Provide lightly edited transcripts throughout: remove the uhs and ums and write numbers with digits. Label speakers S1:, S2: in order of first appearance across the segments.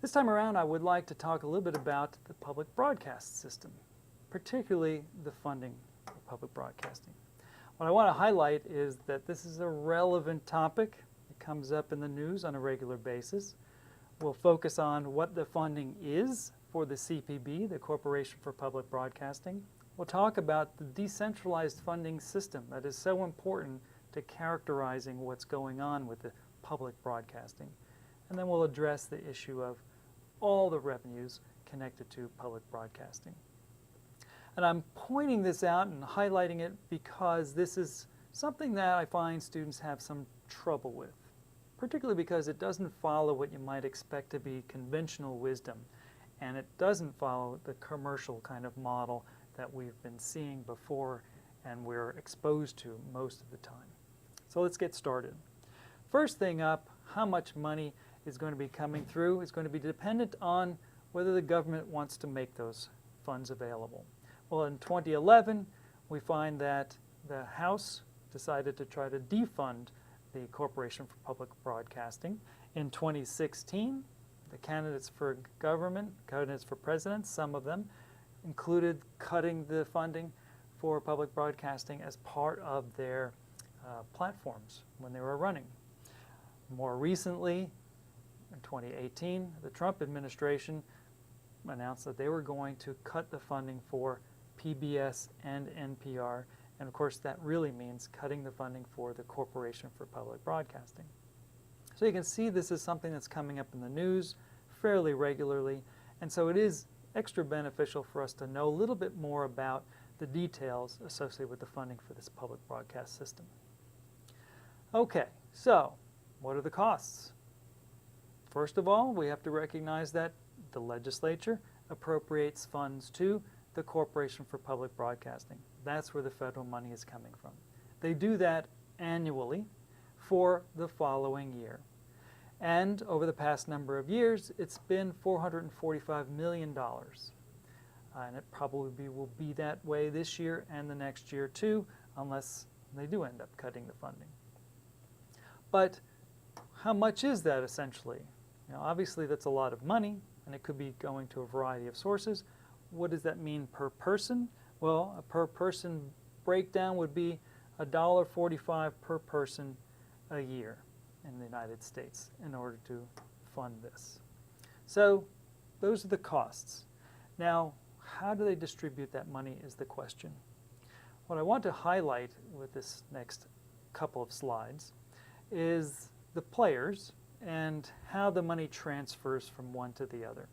S1: This time around, I would like to talk a little bit about the public broadcast system, particularly the funding of public broadcasting. What I want to highlight is that this is a relevant topic. It comes up in the news on a regular basis. We'll focus on what the funding is for the CPB, the Corporation for Public Broadcasting. We'll talk about the decentralized funding system that is so important to characterizing what's going on with the public broadcasting. And then we'll address the issue of all the revenues connected to public broadcasting. And I'm pointing this out and highlighting it because this is something that I find students have some trouble with, particularly because it doesn't follow what you might expect to be conventional wisdom, and it doesn't follow the commercial kind of model that we've been seeing before and we're exposed to most of the time. So let's get started. First thing up, how much money is going to be coming through is going to be dependent on whether the government wants to make those funds available. Well, in 2011, we find that the House decided to try to defund the Corporation for Public Broadcasting. In 2016, the candidates for government, candidates for president, some of them, included cutting the funding for public broadcasting as part of their platforms when they were running. More recently, in 2018, the Trump administration announced that they were going to cut the funding for PBS and NPR, and of course that really means cutting the funding for the Corporation for Public Broadcasting. So you can see this is something that's coming up in the news fairly regularly, and so it is extra beneficial for us to know a little bit more about the details associated with the funding for this public broadcast system. Okay, so what are the costs? First of all, we have to recognize that the legislature appropriates funds to the Corporation for Public Broadcasting. That's where the federal money is coming from. They do that annually for the following year. And over the past number of years, it's been $445 million. And it probably will be that way this year and the next year too, unless they do end up cutting the funding. But how much is that essentially? You know, obviously that's a lot of money, and it could be going to a variety of sources. What does that mean per person? Well, a per person breakdown would be $1.45 per person a year in the United States in order to fund this. So those are the costs. Now, how do they distribute that money is the question. What I want to highlight with this next couple of slides is the players and how the money transfers from one to the other.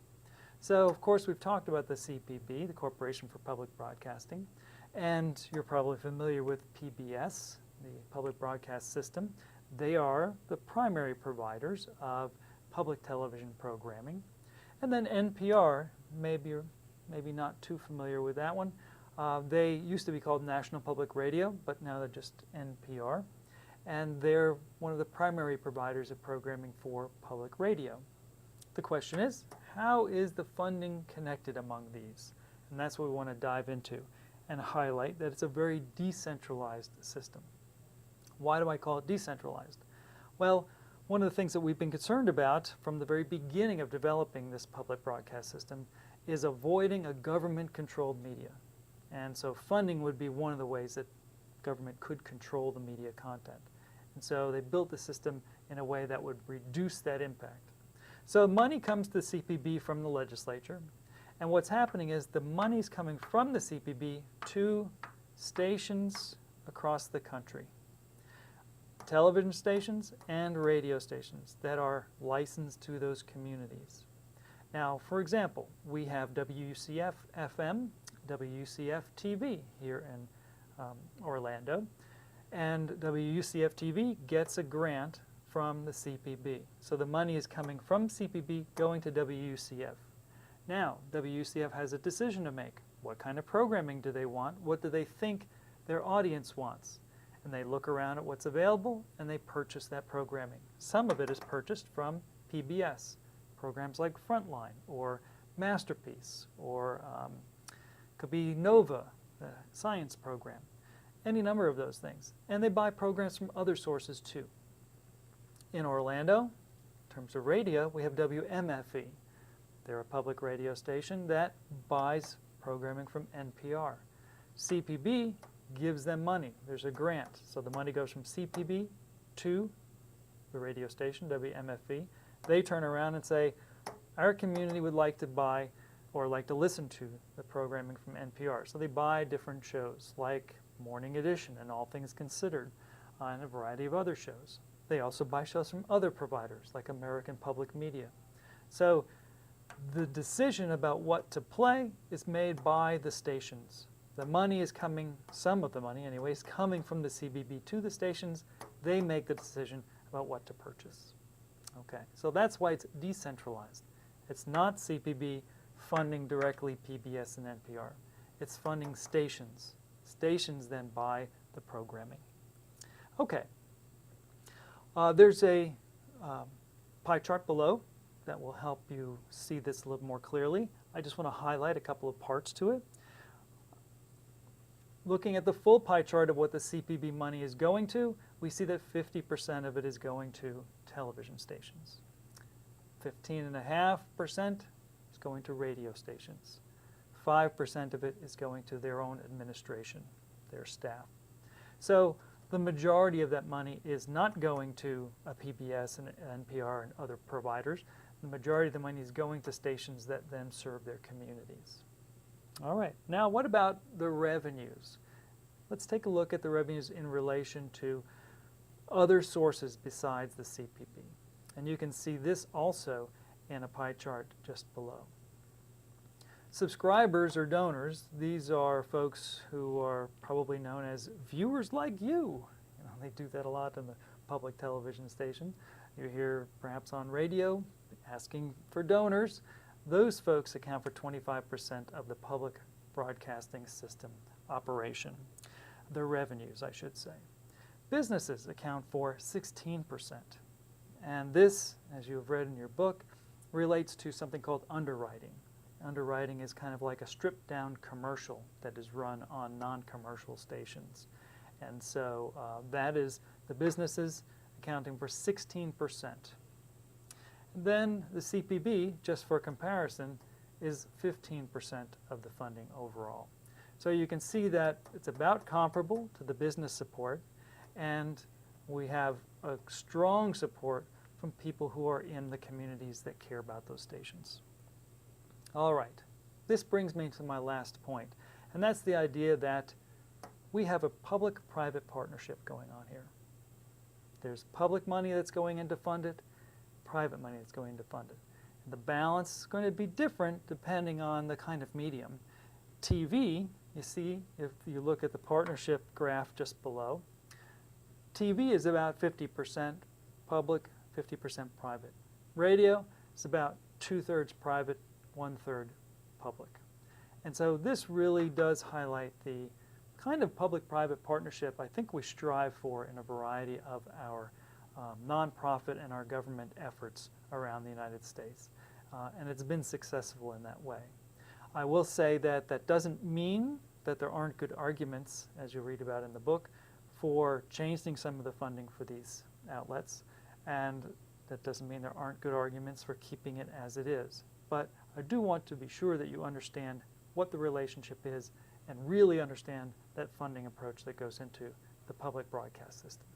S1: So, of course, we've talked about the CPB, the Corporation for Public Broadcasting, and you're probably familiar with PBS, the Public Broadcast System. They are the primary providers of public television programming. And then NPR, maybe not too familiar with that one. They used to be called National Public Radio, but now they're just NPR. And they're one of the primary providers of programming for public radio. The question is, how is the funding connected among these? And that's what we want to dive into and highlight that it's a very decentralized system. Why do I call it decentralized? Well, one of the things that we've been concerned about from the very beginning of developing this public broadcast system is avoiding a government-controlled media. And so funding would be one of the ways that government could control the media content. And so they built the system in a way that would reduce that impact. So money comes to the CPB from the legislature, and what's happening is the money's coming from the CPB to stations across the country. Television stations and radio stations that are licensed to those communities. Now, for example, we have WUCF FM, WUCF TV here in Orlando, and WUCF TV gets a grant from the CPB. So the money is coming from CPB going to WUCF. Now, WUCF has a decision to make. What kind of programming do they want? What do they think their audience wants? And they look around at what's available and they purchase that programming. Some of it is purchased from PBS, programs like Frontline or Masterpiece, or could be Nova, the science program, any number of those things. And they buy programs from other sources too. In Orlando, in terms of radio, we have WMFE, They're a public radio station that buys programming from NPR. CPB gives them money. There's a grant. So the money goes from CPB to the radio station, WMFV. They turn around and say, our community would like to buy or like to listen to the programming from NPR. So they buy different shows like Morning Edition and All Things Considered and a variety of other shows. They also buy shows from other providers like American Public Media. So the decision about what to play is made by the stations. The money is coming, some of the money anyway, is coming from the CBB to the stations. They make the decision about what to purchase. Okay, so that's why it's decentralized. It's not CPB funding directly PBS and NPR. It's funding stations. Stations then buy the programming. Okay, there's a pie chart below that will help you see this a little more clearly. I just want to highlight a couple of parts to it. Looking at the full pie chart of what the CPB money is going to, we see that 50% of it is going to television stations. 15.5% is going to radio stations. 5% of it is going to their own administration, their staff. So the majority of that money is not going to a PBS and NPR and other providers. The majority of the money is going to stations that then serve their communities. All right, now what about the revenues? Let's take a look at the revenues in relation to other sources besides the CPB. And you can see this also in a pie chart just below. Subscribers or donors, these are folks who are probably known as viewers like you. They do that a lot in the public television station. You hear perhaps on radio asking for donors. Those folks account for 25% of the public broadcasting system operation. The revenues, I should say. Businesses account for 16%. And this, as you've read in your book, relates to something called underwriting. Underwriting is kind of like a stripped-down commercial that is run on non-commercial stations. And so that is the businesses accounting for 16%. Then the CPB, just for comparison, is 15% of the funding overall. So you can see that it's about comparable to the business support, and we have a strong support from people who are in the communities that care about those stations. All right, this brings me to my last point, and that's the idea that we have a public-private partnership going on here. There's public money that's going in to fund it, private money that's going to fund it. And the balance is going to be different depending on the kind of medium. TV, you see, if you look at the partnership graph just below, TV is about 50% public, 50% private. Radio is about 2/3 private, 1/3 public. And so this really does highlight the kind of public-private partnership I think we strive for in a variety of our nonprofit and our government efforts around the United States. And it's been successful in that way. I will say that that doesn't mean that there aren't good arguments, as you read about in the book, for changing some of the funding for these outlets. And that doesn't mean there aren't good arguments for keeping it as it is. But I do want to be sure that you understand what the relationship is and really understand that funding approach that goes into the public broadcast system.